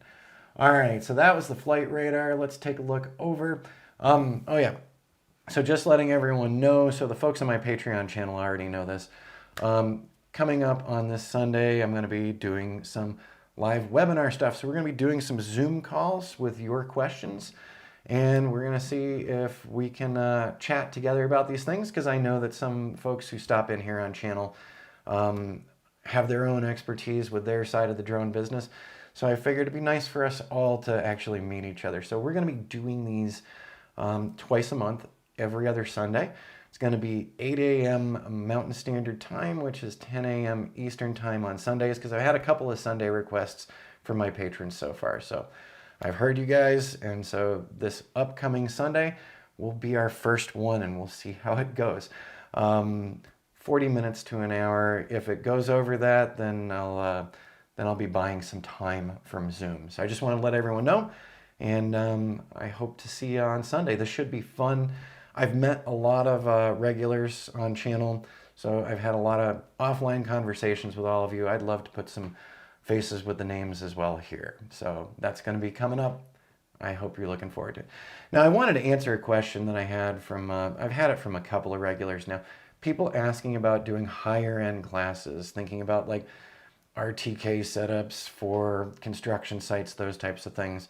All right, so that was the flight radar. Let's take a look over. Oh yeah, so just letting everyone know, so the folks on my Patreon channel already know this. Coming up on this Sunday, I'm going to be doing some live webinar stuff. So we're going to be doing some Zoom calls with your questions. And we're going to see if we can chat together about these things, because I know that some folks who stop in here on channel have their own expertise with their side of the drone business. So I figured it'd be nice for us all to actually meet each other. So we're going to be doing these twice a month, every other Sunday. It's going to be 8 a.m. Mountain Standard Time, which is 10 a.m. Eastern Time on Sundays, because I've had a couple of Sunday requests from my patrons so far. So I've heard you guys, and so this upcoming Sunday will be our first one, and we'll see how it goes. 40 minutes to an hour. If it goes over that, then I'll be buying some time from Zoom. So I just want to let everyone know, and I hope to see you on Sunday. This should be fun. I've met a lot of regulars on channel, so I've had a lot of offline conversations with all of you. I'd love to put some faces with the names as well here. So that's going to be coming up. I hope you're looking forward to it. Now, I wanted to answer a question that I had from, I've had it from a couple of regulars now. People asking about doing higher end classes, thinking about like RTK setups for construction sites, those types of things.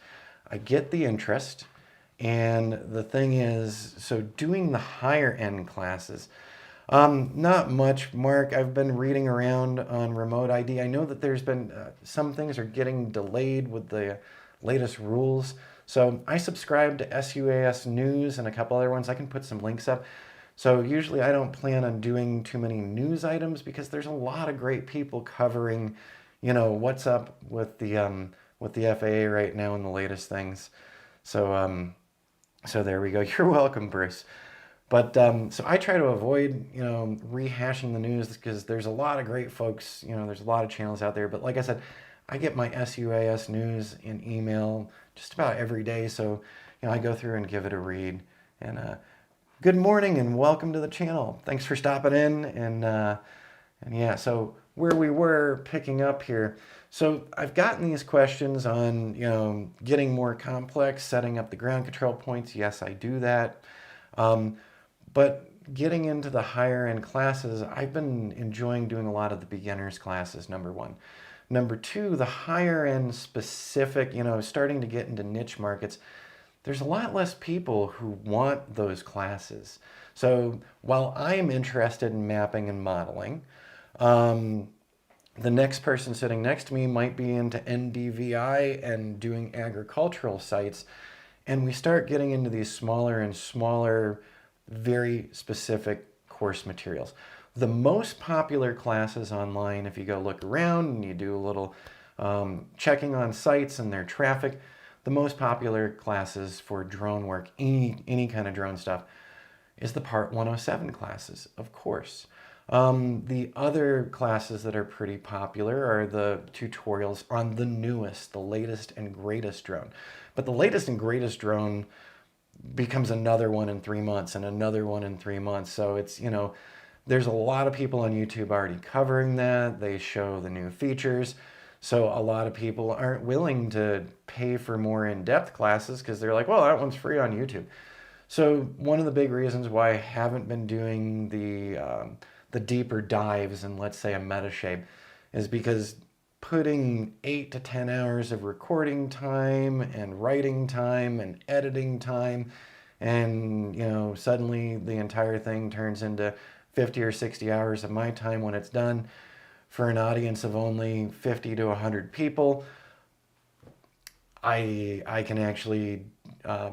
I get the interest. And the thing is, so doing the higher end classes, not much, Mark. I've been reading around on remote ID. I know that there's been some things are getting delayed with the latest rules. So I subscribe to SUAS News and a couple other ones. I can put some links up. So usually I don't plan on doing too many news items, because there's a lot of great people covering, what's up with the FAA right now and the latest things. So so there we go. You're welcome, Bruce. But so I try to avoid, rehashing the news, because there's a lot of great folks, there's a lot of channels out there. But like I said, I get my SUAS news in email just about every day. So, I go through and give it a read. And good morning and welcome to the channel. Thanks for stopping in. And yeah, so where we were picking up here. So I've gotten these questions on, getting more complex, setting up the ground control points. Yes, I do that. But getting into the higher end classes, I've been enjoying doing a lot of the beginners classes, number one. Number two, the higher end specific, starting to get into niche markets, there's a lot less people who want those classes. So while I'm interested in mapping and modeling, the next person sitting next to me might be into NDVI and doing agricultural sites. And we start getting into these smaller and smaller, very specific course materials. The most popular classes online, if you go look around and you do a little checking on sites and their traffic, the most popular classes for drone work, any kind of drone stuff, is the Part 107 classes, of course. The other classes that are pretty popular are the tutorials on the newest, the latest and greatest drone. But the latest and greatest drone becomes another one in 3 months and another one in 3 months. So it's, there's a lot of people on YouTube already covering that. They show the new features. So a lot of people aren't willing to pay for more in-depth classes, because they're like, well, that one's free on YouTube. So one of the big reasons why I haven't been doing the deeper dives in, let's say, a Metashape, is because putting 8 to 10 hours of recording time and writing time and editing time, and suddenly the entire thing turns into 50 or 60 hours of my time when it's done for an audience of only 50 to 100 people. I can actually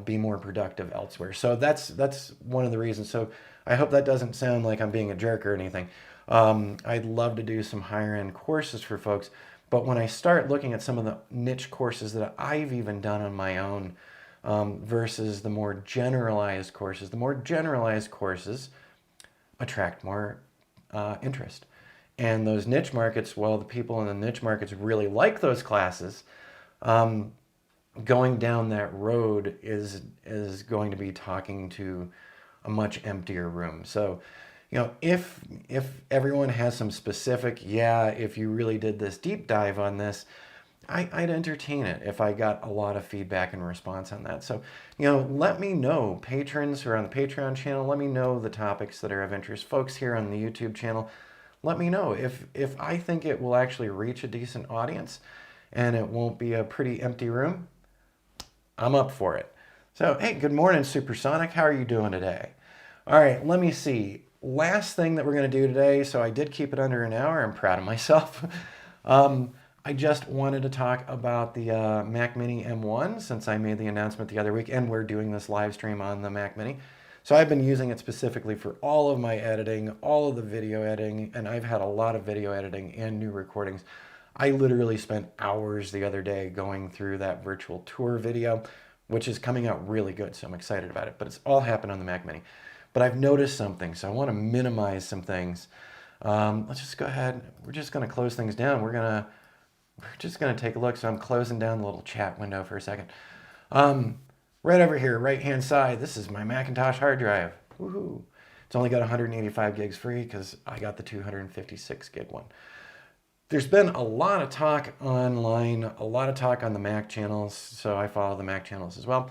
be more productive elsewhere. So that's one of the reasons. So I hope that doesn't sound like I'm being a jerk or anything. I'd love to do some higher end courses for folks, but when I start looking at some of the niche courses that I've even done on my own versus the more generalized courses attract more interest. And those niche markets, well, the people in the niche markets really like those classes. Going down that road is going to be talking to a much emptier room. So, if everyone has some specific, if you really did this deep dive on this, I'd entertain it if I got a lot of feedback and response on that. So, let me know, patrons who are on the Patreon channel, let me know the topics that are of interest. Folks here on the YouTube channel, let me know if I think it will actually reach a decent audience and it won't be a pretty empty room. I'm up for it. So, hey, good morning, Supersonic. How are you doing today? All right, let me see. Last thing that we're going to do today, so I did keep it under an hour. I'm proud of myself. I just wanted to talk about the Mac Mini M1 since I made the announcement the other week, and we're doing this live stream on the Mac Mini. So I've been using it specifically for all of my editing, all of the video editing, and I've had a lot of video editing and new recordings. I literally spent hours the other day going through that virtual tour video, which is coming out really good, so I'm excited about it. But it's all happened on the Mac Mini. But I've noticed something, so I want to minimize some things. Let's just go ahead. We're just going to close things down. We're just going to take a look. So I'm closing down the little chat window for a second. Right over here, right-hand side, this is my Macintosh hard drive. Woohoo! It's only got 185 gigs free because I got the 256 gig one. There's been a lot of talk online, a lot of talk on the Mac channels, so I follow the Mac channels as well,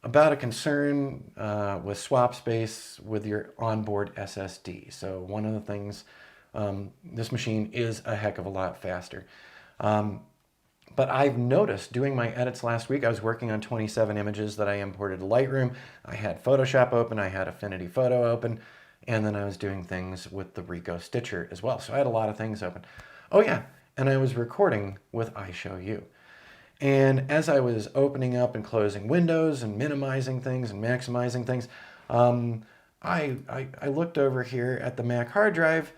about a concern with swap space with your onboard SSD. So one of the things, this machine is a heck of a lot faster. But I've noticed doing my edits last week, I was working on 27 images that I imported to Lightroom. I had Photoshop open, I had Affinity Photo open, and then I was doing things with the Rico Stitcher as well. So I had a lot of things open. Oh yeah, and I was recording with iShowU. And as I was opening up and closing windows and minimizing things and maximizing things, I looked over here at the Mac hard drive,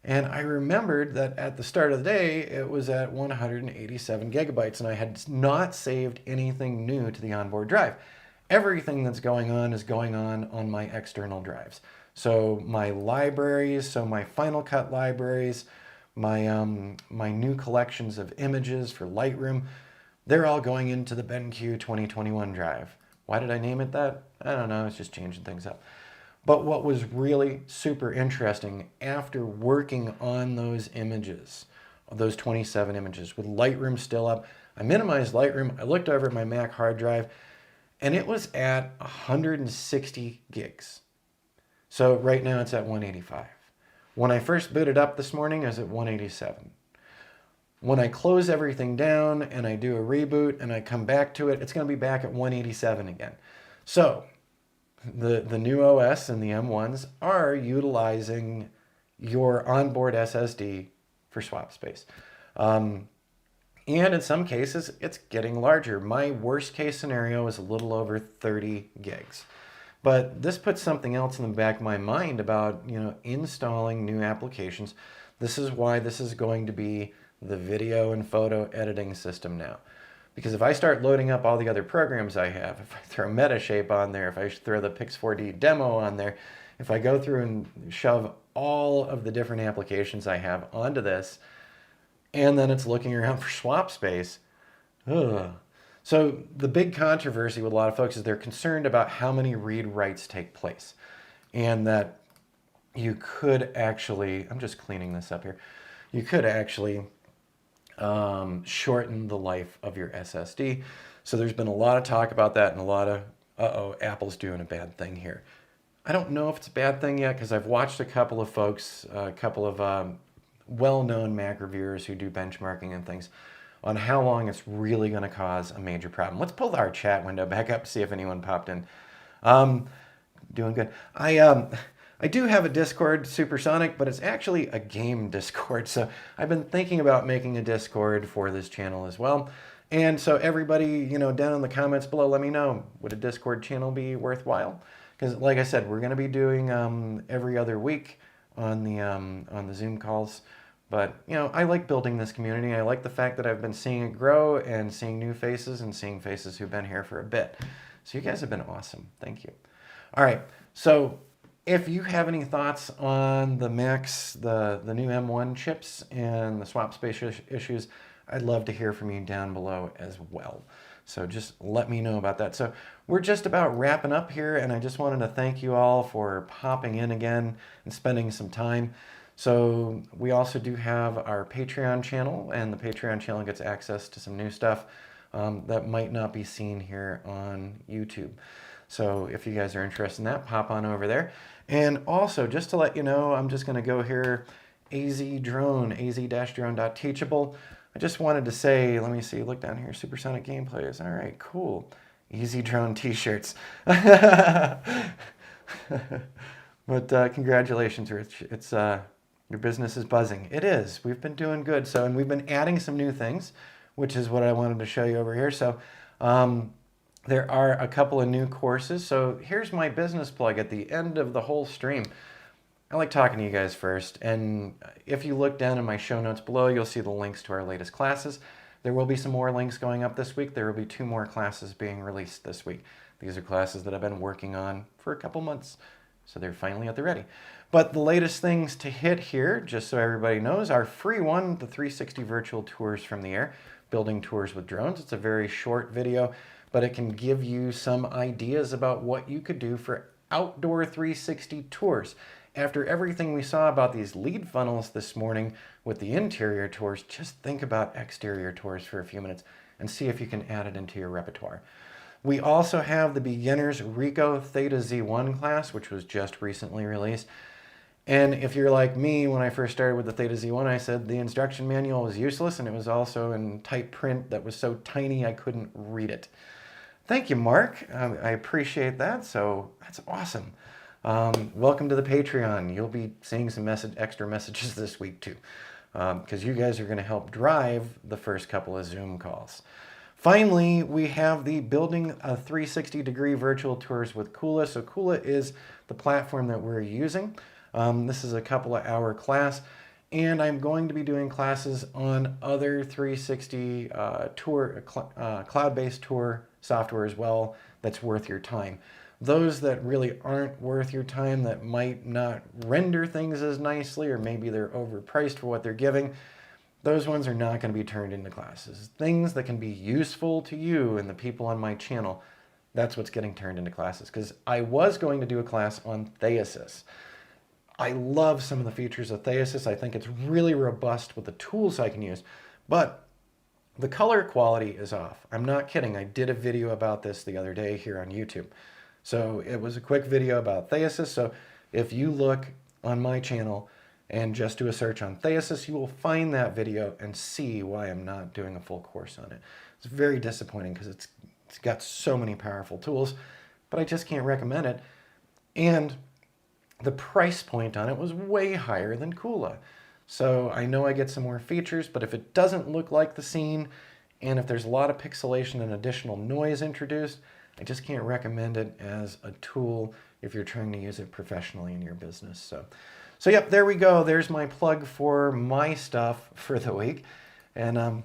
and I remembered that at the start of the day, it was at 187 gigabytes, and I had not saved anything new to the onboard drive. Everything that's going on is going on my external drives. So my libraries, so my Final Cut libraries, my new collections of images for Lightroom, they're all going into the BenQ 2021 drive. Why did I name it that? I don't know, it's just changing things up. But what was really super interesting after working on those images, those 27 images with Lightroom still up, I minimized Lightroom, I looked over at my Mac hard drive, and it was at 160 gigs. So right now it's at 185. When I first booted up this morning, I was at 187. When I close everything down and I do a reboot and I come back to it, it's going to be back at 187 again. So the new OS and the M1s are utilizing your onboard SSD for swap space. And in some cases, it's getting larger. My worst case scenario is a little over 30 gigs. But this puts something else in the back of my mind about, installing new applications. This is why this is going to be the video and photo editing system now. Because if I start loading up all the other programs I have, if I throw Metashape on there, if I throw the Pix4D demo on there, if I go through and shove all of the different applications I have onto this, and then it's looking around for swap space, ugh. So the big controversy with a lot of folks is they're concerned about how many read writes take place. And that you could actually, I'm just cleaning this up here, you could actually shorten the life of your SSD. So there's been a lot of talk about that and a lot of, Apple's doing a bad thing here. I don't know if it's a bad thing yet because I've watched a couple of folks, well-known Mac reviewers who do benchmarking and things on how long it's really going to cause a major problem. Let's pull our chat window back up to see if anyone popped in. Doing good. I do have a Discord, Supersonic, but it's actually a game Discord. So I've been thinking about making a Discord for this channel as well. And so everybody, down in the comments below, let me know, would a Discord channel be worthwhile? Because like I said, we're going to be doing every other week on the Zoom calls. But, I like building this community. I like the fact that I've been seeing it grow and seeing new faces and seeing faces who've been here for a bit. So you guys have been awesome. Thank you. All right. So if you have any thoughts on the Macs, the new M1 chips and the swap space issues, I'd love to hear from you down below as well. So just let me know about that. So we're just about wrapping up here, and I just wanted to thank you all for popping in again and spending some time. So we also do have our Patreon channel, and the Patreon channel gets access to some new stuff that might not be seen here on YouTube. So if you guys are interested in that, pop on over there. And also, just to let you know, I'm just going to go here, az-drone, az-drone.teachable. I just wanted to say, let me see, look down here, Supersonic Gameplays. All right, cool. Easy Drone t-shirts. But congratulations, Rich. It's your business is buzzing. It is. We've been doing good. So, and we've been adding some new things, which is what I wanted to show you over here. So there are a couple of new courses. So here's my business plug at the end of the whole stream. I like talking to you guys first. And if you look down in my show notes below, you'll see the links to our latest classes. There will be some more links going up this week. There will be 2 more classes being released this week. These are classes that I've been working on for a couple months. So they're finally at the ready. But the latest things to hit here, just so everybody knows, our free one, the 360 virtual tours from the air, building tours with drones. It's a very short video, but it can give you some ideas about what you could do for outdoor 360 tours. After everything we saw about these lead funnels this morning with the interior tours, just think about exterior tours for a few minutes and see if you can add it into your repertoire. We also have the Beginner's Ricoh Theta Z1 class, which was just recently released. And if you're like me, when I first started with the Theta Z1, I said the instruction manual was useless, and it was also in type print that was so tiny I couldn't read it. Thank you, Mark. I appreciate that. So that's awesome. Welcome to the Patreon. You'll be seeing some extra messages this week too, because you guys are going to help drive the first couple of Zoom calls. Finally, we have the Building a 360-degree virtual tours with Kula. So Kula is the platform that we're using. This is a couple of hour class, and I'm going to be doing classes on other 360 cloud-based tour software as well that's worth your time. Those that really aren't worth your time, that might not render things as nicely, or maybe they're overpriced for what they're giving, those ones are not going to be turned into classes. Things that can be useful to you and the people on my channel, that's what's getting turned into classes. Because I was going to do a class on Theasis. I love some of the features of Theasis. I think it's really robust with the tools I can use. But the color quality is off. I'm not kidding. I did a video about this the other day here on YouTube. So it was a quick video about Theasis. So if you look on my channel and just do a search on Theasis, you will find that video and see why I'm not doing a full course on it. It's very disappointing because it's got so many powerful tools, but I just can't recommend it. And the price point on it was way higher than Kula. So I know I get some more features, but if it doesn't look like the scene, and if there's a lot of pixelation and additional noise introduced, I just can't recommend it as a tool if you're trying to use it professionally in your business. So yep, there we go. There's my plug for my stuff for the week. And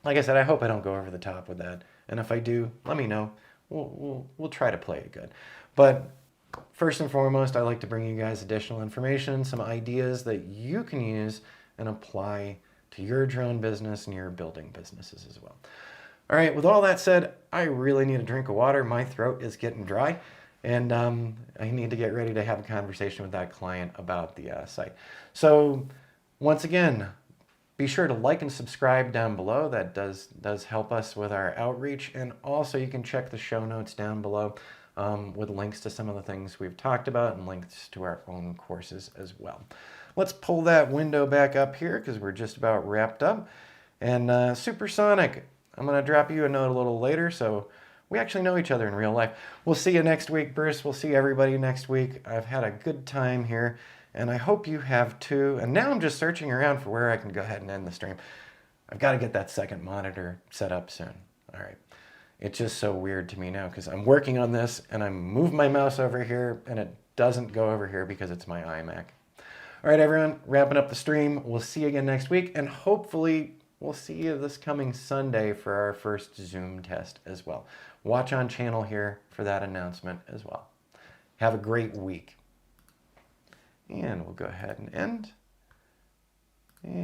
like I said, I hope I don't go over the top with that. And if I do, let me know. We'll try to play it good. But first and foremost, I like to bring you guys additional information, some ideas that you can use and apply to your drone business and your building businesses as well. All right, with all that said, I really need a drink of water. My throat is getting dry, and I need to get ready to have a conversation with that client about the site. So once again, be sure to like and subscribe down below. That does help us with our outreach. And also you can check the show notes down below with links to some of the things we've talked about and links to our own courses as well. let's pull that window back up here because we're just about wrapped up. And Supersonic, I'm going to drop you a note a little later, so we actually know each other in real life. We'll see you next week, Bruce. We'll see everybody next week. I've had a good time here, and I hope you have too. And now I'm just searching around for where I can go ahead and end the stream. I've got to get that second monitor set up soon. All right. It's just so weird to me now because I'm working on this and I move my mouse over here and it doesn't go over here because it's my iMac. All right, everyone, wrapping up the stream. We'll see you again next week, and hopefully we'll see you this coming Sunday for our first Zoom test as well. Watch on channel here for that announcement as well. Have a great week. And we'll go ahead and end. And